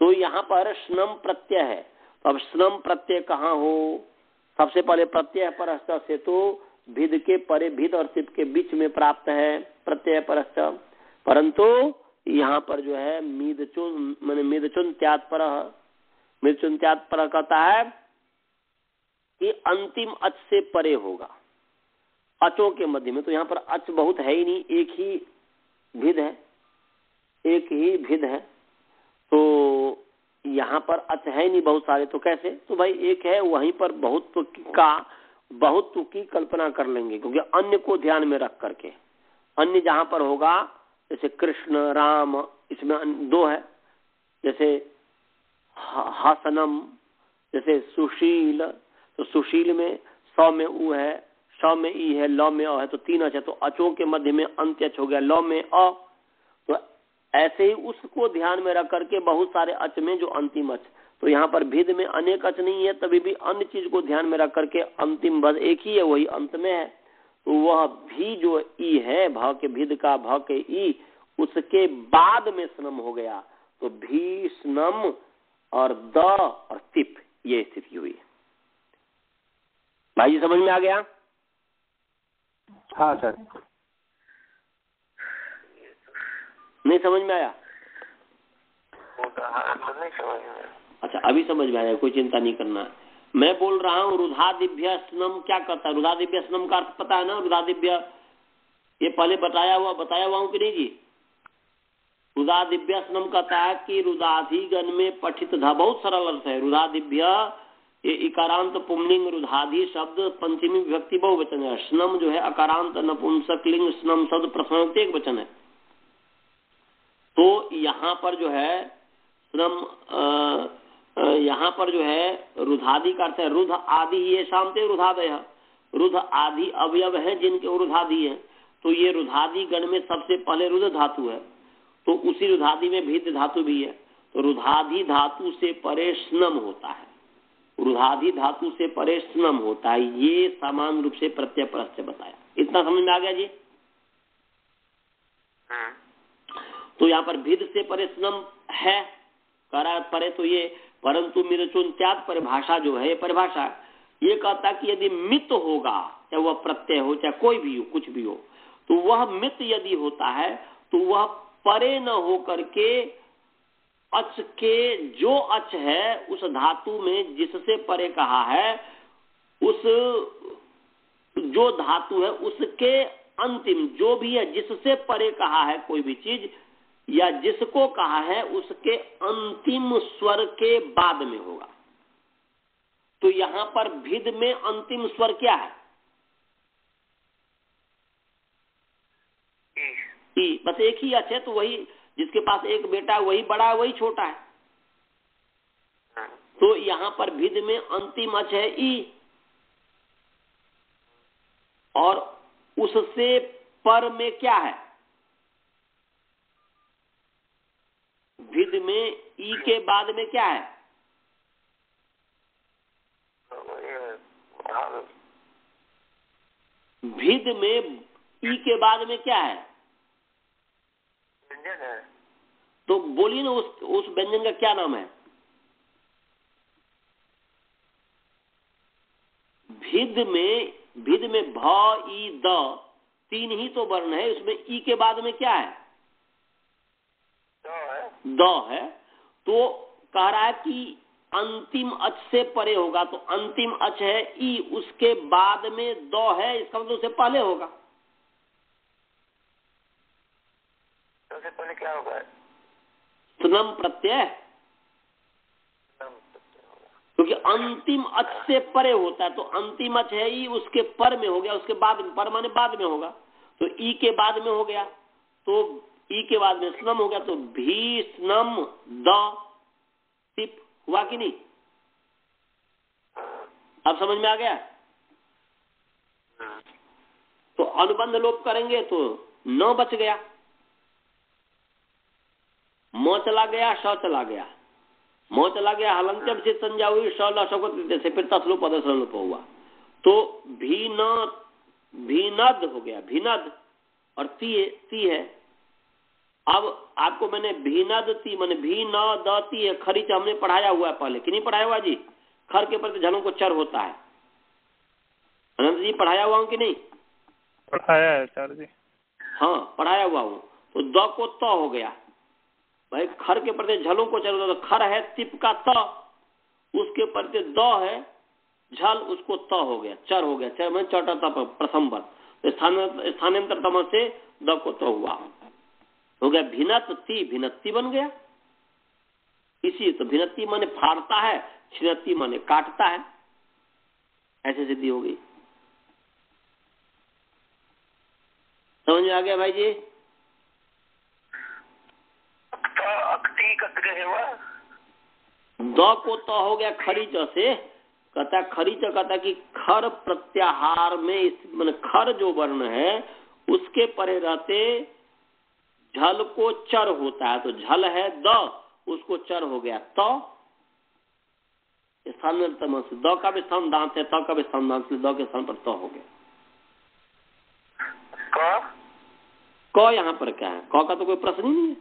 तो यहाँ पर स्नम प्रत्यय है, तो अब स्नम प्रत्यय कहाँ हो, सबसे पहले प्रत्यय परश्च से तो भिद के परे, भिद और तिप के बीच में प्राप्त है प्रत्यय परश्च। परंतु यहाँ पर जो है मीदचुन माने मीदचुन त्याग पर, मीदचुन त्याग पर कहता है कि अंतिम अच से परे होगा अचों के मध्य में। तो यहाँ पर अच बहुत है ही नहीं, एक ही भिद है, एक ही भिद है। तो यहाँ पर अच है नहीं बहुत सारे, तो कैसे, तो भाई एक है, वहीं पर बहुत्व की कल्पना कर लेंगे, क्योंकि अन्य को ध्यान में रख करके। अन्य जहां पर होगा, जैसे कृष्ण, राम, इसमें दो है, जैसे हसनम, जैसे सुशील, तो सुशील में सौ में उ है, श में ई है, ल में अ है, तो 3 अच है, तो अचों के मध्य में अंत्य अच हो गया, ल में अ। तो ऐसे ही उसको ध्यान में रख करके बहुत सारे अच में जो अंतिम अच, तो यहाँ पर भिद में अनेक अच नहीं है, तभी भी अन्य चीज को ध्यान में रख करके अंतिम भद एक ही है, वही अंत में है। तो वह भी जो ई है, भ के भिद का भ के ई, उसके बाद में स्नम हो गया, तो भी स्नम और द और तिप, ये स्थिति हुई। भाई जी समझ में आ गया? हाँ सर। नहीं समझ में आया? नहीं समझ में। अच्छा अभी समझ में आया, कोई चिंता नहीं करना। मैं बोल रहा हूँ रुधादिभ्य स्नम क्या करता है? रुधादिभ्य स्नम का अर्थ पता है ना? रुधादिभ्य ये पहले बताया हुआ हूँ कि नहीं जी? रुधादिभ्य स्नम कहता है कि रुदाधिगण में पठित धा, बहुत सरल अर्थ है। रुधादिभ्य ये इकारांत पुंलिंग रुधाधि शब्द पंचमी विभक्ति बहुवचन है। स्नम जो है अकारांत नपुंसक लिंग स्नम शब्द प्रथम एक वचन है। तो यहाँ पर जो है स्नम, यहाँ पर जो है रुधादि का अर्थ है रुध आदि, ये शांति रुधादय, रुध आदि अवयव है जिनके रुधादि है। तो ये रुधादि गण में सबसे पहले रुध धातु है, तो उसी रुधादि में भिद धातु भी है। तो रुधादि धातु से परे स्नम होता है, रुधादि धातु से परे स्नम होता है। ये समान रूप से प्रत्यय परस्य से बताया। इतना समझ में आ गया जी? तो यहाँ पर भिद से परे स्नम है, करा परे, तो ये परंतु मिरचुन त्याग परिभाषा जो है, परिभाषा ये कहता कि यदि मित होगा, चाहे वह प्रत्यय हो चाहे कोई भी हो, कुछ भी हो, तो वह मित यदि होता है तो वह परे न हो करके अच के जो अच है उस धातु में जिससे परे कहा है, उस जो धातु है उसके अंतिम जो भी है जिससे परे कहा है कोई भी चीज या जिसको कहा है उसके अंतिम स्वर के बाद में होगा। तो यहां पर भिद में अंतिम स्वर क्या है? ई। बस एक ही अच है, तो वही जिसके पास एक बेटा है वही बड़ा है वही छोटा है। तो यहां पर भिद में अंतिम अच है ई, और उससे पर में क्या है? भिद में ई के बाद में क्या है? भिद में ई के बाद में क्या है? व्यंजन है। तो बोलिए ना उस व्यंजन का क्या नाम है? भिद में भ ई द 3 ही तो वर्ण है, उसमें ई के बाद में क्या है? द है। तो कह रहा है कि अंतिम अच से परे होगा, तो अंतिम अच है ई, उसके बाद में द है, इसका मतलब उससे पहले होगा। सबसे पहले क्या होगा? स्नम प्रत्यय, क्योंकि अंतिम अच से परे होता है, तो अंतिम अच है ई, उसके पर में हो गया, उसके बाद पर माने बाद में होगा, तो ई के बाद में हो गया, तो ई के बाद में स्नम हो गया, तो भी स्नम द तिप हुआ कि नहीं? अब समझ में आ गया? तो अनुबंध लोप करेंगे तो न बच गया, म चला गया, श चला गया, म चला गया, हलंत्यम से संज्ञा हुई, श ल शकोत से फिर तसलोप अदसलोप हुआ, तो भीनद हो गया, भीनद, और ती है। अब आपको मैंने भीनद ती मैंने भी न दी है, खरीच हमने पढ़ाया हुआ है पहले कि नहीं पढ़ाया हुआ जी? खर के प्रति झलों को चर होता है, अनंत जी पढ़ाया हुआ हूँ कि नहीं? पढ़ाया है सर जी। हाँ पढ़ाया हुआ हूँ। तो द को त हो गया भाई, खर के प्रति झलों को चर होता, तो खर है तिप का त, उसके प्रति द है झल, उसको त हो गया, चर हो गया, चर में चौटा तप प्रथम वर्ग, तो स्थानांतर तम से द को त हुआ, हो गया भिन्नति, भिन्नति बन गया। इसी तो भिन्नति माने फाड़ता है, छिन्नति माने काटता है, ऐसे सिद्धि हो गई। समझ में आ गया भाई जी? द को तो हो गया खरीच से, कहता खरीच कहता कि खर प्रत्याहार में इस मतलब खर जो वर्ण है उसके परे रहते झल को चर होता है, तो झल है द, उसको चर हो गया तो स्थान में तमस, द का भी स्थान दांत है, त का भी स्थान दांत, द के स्थान पर तो हो गया। क यहाँ पर क्या है? क का तो कोई प्रश्न ही नहीं है।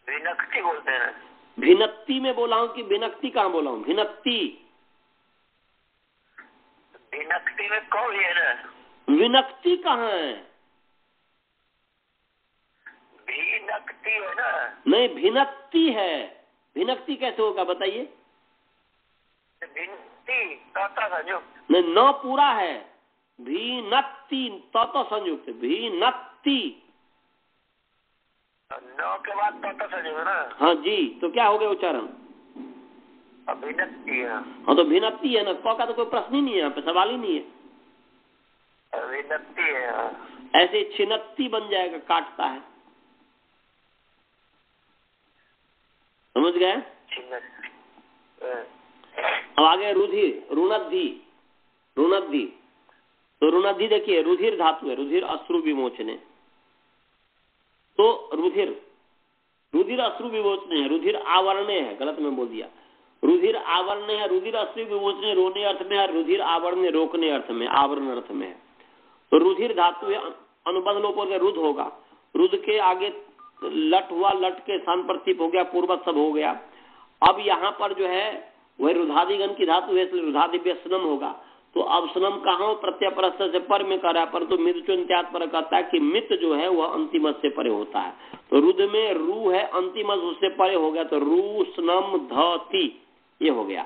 विनक्ति बोलते हैं। भिनत्ति में बोला हूँ कि विनक्ति कहाँ बोला हूँ? भिनत्ति। विनक्ति में कौ भी है ना? विनक्ति कहाँ है? विनक्ति है ना? नहीं, भिनत्ति है। भिनक्ति कैसे होगा बताइए? भिन्नति तथा संयुक्त नहीं, न पूरा है। भिनत्ति तथा संयुक्त, भिनत्ति। न के बाद तथा संयुक्त ना? हाँ जी, तो क्या हो गया उच्चारण? अभिनक्ति है। हाँ तो भिनत्ति है ना, क का तो कोई प्रश्न ही नहीं है, यहाँ पे सवाल ही नहीं है। अभिनक्ति है। ऐसे छिनत्ती बन जाएगा, काटता है। समझ गए? अब आगे रुधिर, रुणद्धि। रुणद्धि तो रुणद्धि देखिए, रुधिर धातु है, रुधिर अश्रु विमोचने। तो रुधिर, रुधिर अश्रु विमोचने है, रुधिर आवरणे है, गलत में बोल दिया। रुधिर आवरणे है, रुधिर अश्रु विमोचने रोने अर्थ में है, रुधिर आवरणे रोकने अर्थ में, आवरण अर्थ में है। तो रुधिर धातु है, अनुबंध लोप हो गया, रुध होगा। रुध के आगे लट हुआ, लट के स्थान पर तिप हो गया, पूर्वत सब हो गया। अब यहाँ पर जो है वह रुधादिगण की धातु है, इसलिए रुधादिव्य स्नम होगा। तो अब स्नम कहाँ प्रत्यय परस्त से पर में कर रहा है, परंतु मित चुन्त्यात पर कहता है कि मित जो है वह अंतिम से परे होता है। तो रुद में रू है, अंतिम उससे परे हो गया, तो रू स्नम धति ये हो गया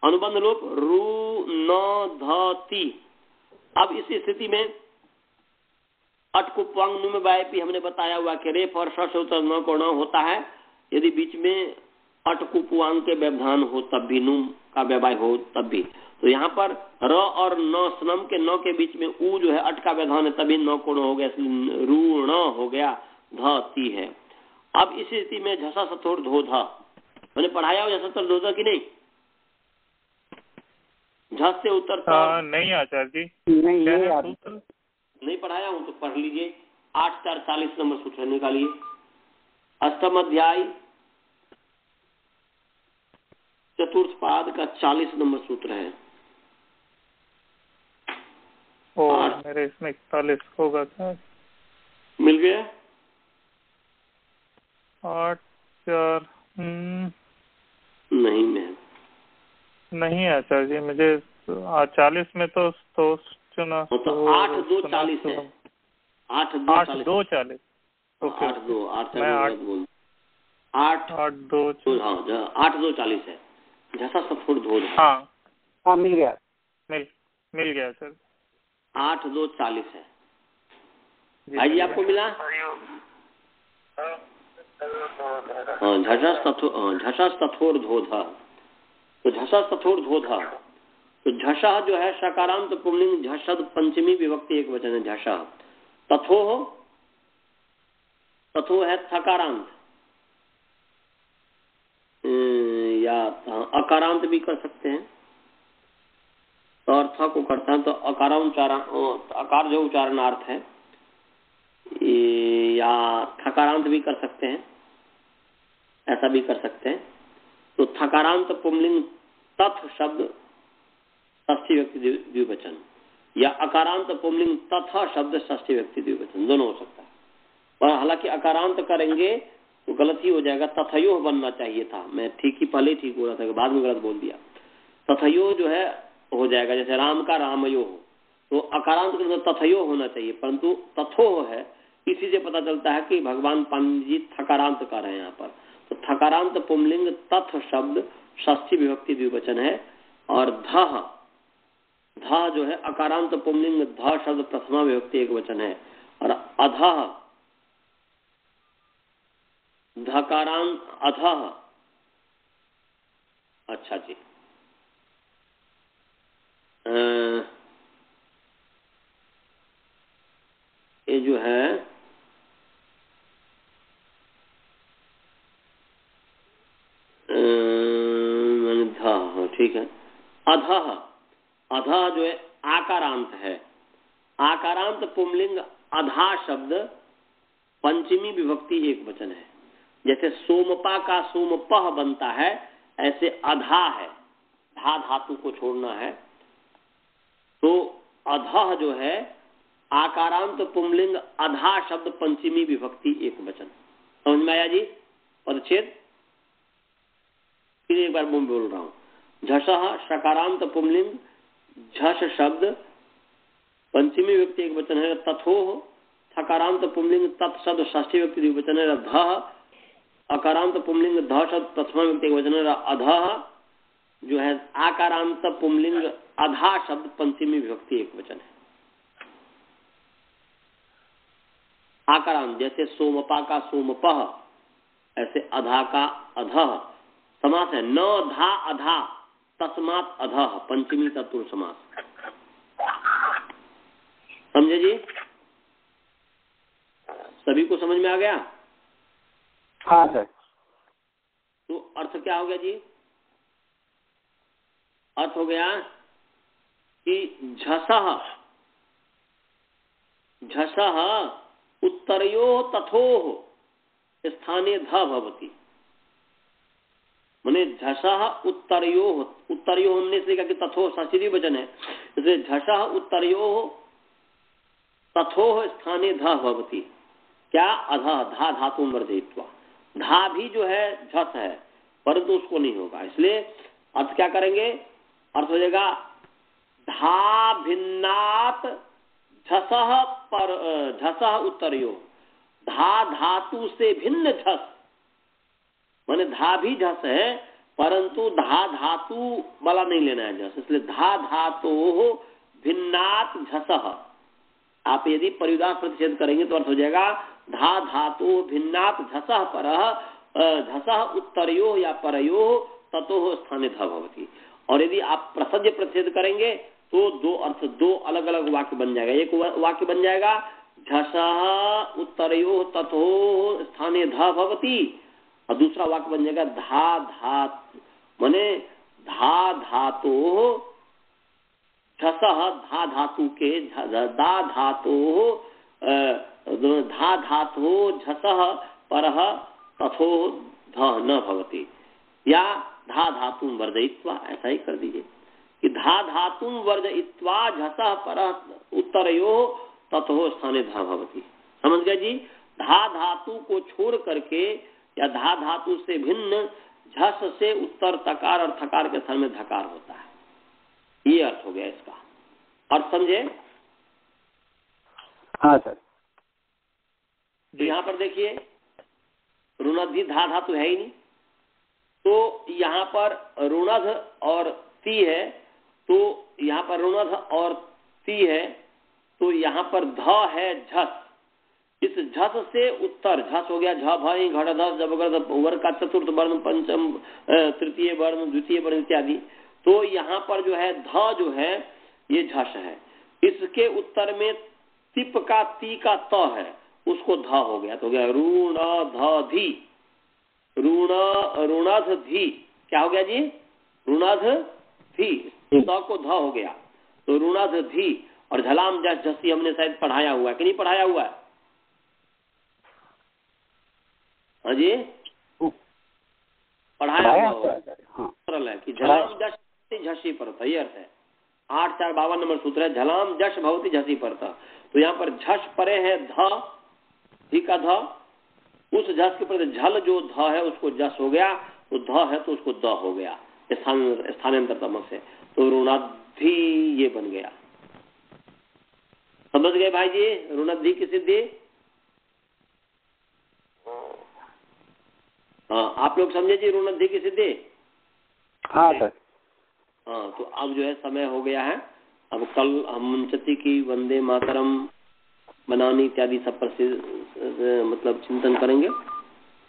अनुबंध लोप, रू न धति। अब इस स्थिति में अटकुप्वांग नु में वायपी हमने बताया हुआ कि रेफ और श उत्तर न को न होता है यदि बीच में अटकुप्वांग के व्यवधान हो तब भी, नुम का व्यवहार हो तब भी। तो यहाँ पर र और न स्नम के न के बीच में उ जो है अट का व्यवधान है, तभी न कोण हो गया, इसलिए रू न हो गया, ध ती है। अब इस स्थिति में झसा सथोर धोधा मैंने पढ़ाया हो, झसा सथोर धोधा कि नहीं? झस से उत्तर नहीं आचार्य जी, नहीं ये सूत्र नहीं पढ़ाया हूं तो पढ़ लीजिए। 8-4-40 नंबर सूत्र निकालिए। अष्टम अध्याय चतुर्थ पाद का 40 नंबर सूत्र है। और मेरे इसमें 41 होगा क्या? मिल गया? 8-4 नहीं मैं नहीं आचार्य जी, मुझे 40 में तो चुना तो 8-2-40 है। 8-2-40 ओके, 8-2-40 है। झसा सफुर धोध। हाँ मिल गया, मिल गया सर। 8-2-40 है। भाई जी आपको मिला? झसा सथोर धोधा। तो झसा सथोर धोधा, तो झसा जो है सकारांत पुल्लिंग, झसद पंचमी विभक्ति एक वचन है झसा। तथो हो, तथो है थकारांत या अकारांत भी कर सकते हैं। तो अर्थ को करता है तो अकार जो उच्चारणार्थ है, या थकारांत भी कर सकते हैं, ऐसा भी कर सकते हैं। तो थकारांत पुंलिंग तथ शब्द षष्ठी व्यक्ति द्विवचन, या अकारांत पुंलिंग तथा शब्द षष्ठी व्यक्ति द्विवचन, दोनों हो सकता है। और हालांकि अकारांत करेंगे तो गलत ही हो जाएगा, तथयोः बनना चाहिए था। मैं ठीक ही बोला था, बाद में गलत बोल दिया। तथयोः जो है हो जाएगा, जैसे राम का रामयो हो, तो अकारांत के तथयोः होना चाहिए, परंतु तथोः है। इसी से पता चलता है कि भगवान पाणिनि जी थकारांत कर रहे हैं यहाँ पर। तो थकारांत पुंलिंग तथ शब्द षष्ठी विभक्ति द्विवचन है। और ध जो है अकारांत पुंलिंग ध शब्द प्रथमा विभक्ति एक वचन है। और अधः धकारांत अधः, अच्छा जी, ये जो है अधः, अधः जो है आकारांत है। आकारांत पुंलिंग अधा शब्द पंचमी विभक्ति एक वचन है। जैसे सोमपा का सोमपह बनता है, ऐसे अधा है, धा धातु को छोड़ना है। तो अधः जो है आकारांत पुंलिंग अधा शब्द पंचमी विभक्ति एक वचन। समझ में आया जी पदच्छेद? फिर एक बार बोल रहा हूं। झषः शकारांत पुंलिंग झष शब्द पंचमी व्यक्ति एक वचन है। तथोः थकारांत पुंलिंग तत् शब्द षष्ठी व्यक्ति एक वचन है। धः अकारांत पुंलिंग ध शब्द प्रथमा व्यक्ति एक वचन है। अधः जो है आकारांत पुंलिंग अधा शब्द पंचमी विभक्ति एक वचन है। आकारांत जैसे सोमपा का सोमपह, ऐसे अधा का अधः। समास है न धा अधा तस्मात् अधः, पंचमी तत्पुरुष समास। समझे जी? सभी को समझ में आ गया? हाँ सर। तो अर्थ क्या हो गया जी? अर्थ हो गया कि झसः, झसः उत्तरयोः तथोः स्थाने ध भवति। माने झसः उत्तरयोः, उत्तरयोः हमने से कहा कि तथोः षष्ठी वचन है, इसलिए झसः उत्तरयोः तथोः स्थाने ध भवति। क्या? अधः, धा धातु वर्जयित्वा। धा भी जो है झस है, परंतु उसको नहीं होगा, इसलिए अर्थ क्या करेंगे? अर्थ हो जाएगा धा भिन्नात झसः पर झसः उत्तरयोः। धा धातु से भिन्न झस, माने धा भी झस है, परंतु धा धातु वाला नहीं लेना है झस, इसलिए धा धातोः भिन्नात झसः। आप यदि परिवार प्रतिषेध करेंगे तो अर्थ हो जाएगा धा धातु भिन्नात झसः परः झसः उत्तरयोः या परयोः ततोः स्थाने ध भवति। और यदि आप प्रसज्य प्रतिषेध करेंगे तो दो अर्थ, दो अलग अलग वाक्य बन जाएगा। एक वाक्य बन जाएगा झसः उत्तरयोः ततोः स्थाने ध भवति, और दूसरा वाक्य बन जाएगा धा धातु, माने धा धातोः झसः, धा धातु के धा धातोः धा धातोः झसः परः तथोः ध न भवति, या धा धातु वर्जयित्वा, ऐसा ही कर दीजिए कि धा धातु वर्जयित्वा झसः परः उत्तरयोः तथोः स्थाने ध भवति। समझ गए जी? धा धातु को छोड़ करके या धा धातु से भिन्न झस से उत्तर तकार और थकार के स्थान में धकार होता है। ये अर्थ हो गया इसका। अर्थ समझे? हाँ सर। तो यहाँ पर देखिए ऋणधी धा धातु है ही नहीं, तो यहाँ पर ऋणध और ती है, तो यहाँ पर ऋणध और ती है, तो यहाँ पर ध है झस। इस झस से उत्तर, झस हो गया झ भई घड़ धस जब वर्ग का चतुर्थ वर्ण, पंचम तृतीय वर्ण, द्वितीय वर्ण इत्यादि। तो यहाँ पर जो है ध जो है ये झस है, इसके उत्तर में तिप का ती का त है, उसको ध हो गया, तो हो गया ऋण ध धी, ऋणध धी। क्या हो गया जी? ऋणध धी, त को ध हो गया, तो ऋणध धी। और झलाम जस झसी हमने शायद पढ़ाया हुआ है कि नहीं पढ़ाया हुआ है? हाँ जी पढ़ाया हुआ सरल है कि झलाम जस झसी पड़ता, ये अर्थ है। 8-4-52 नंबर सूत्र है, झलाम जश भवती झसी पड़ता। तो यहाँ पर झस परे है ध, धी का ध, उस झस के प्रति झल जो ध है उसको जस हो गया, तो ध है तो उसको द हो गया स्थानांतर तमक से, तो ऋणाधि ये बन गया। समझ गए भाई जी ऋणाधि की सिद्धि? हाँ आप लोग समझे जी ऋणाधि की सिद्धि? हाँ सर। हाँ तो अब जो है समय हो गया है, अब कल हम मुंचती की वंदे मातरम बनानी इत्यादि सब पर मतलब चिंतन करेंगे।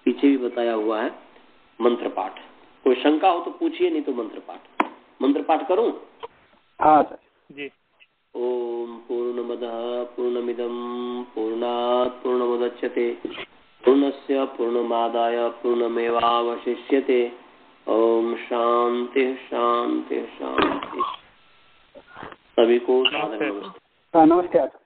पीछे भी बताया हुआ है मंत्र पाठ। कोई शंका हो तो पूछिए, नहीं तो मंत्र पाठ। मंत्र पाठ करूं? हाँ सर जी। ओम पूर्णमदः पूर्णमिदं पूर्णात् पूर्णमुदच्यते पूर्णस्य पूर्णमादाय पूर्णमेवावशिष्यते। ओम शांति शांति शांति। सभी को सादर नमस्ते। नमस्ते।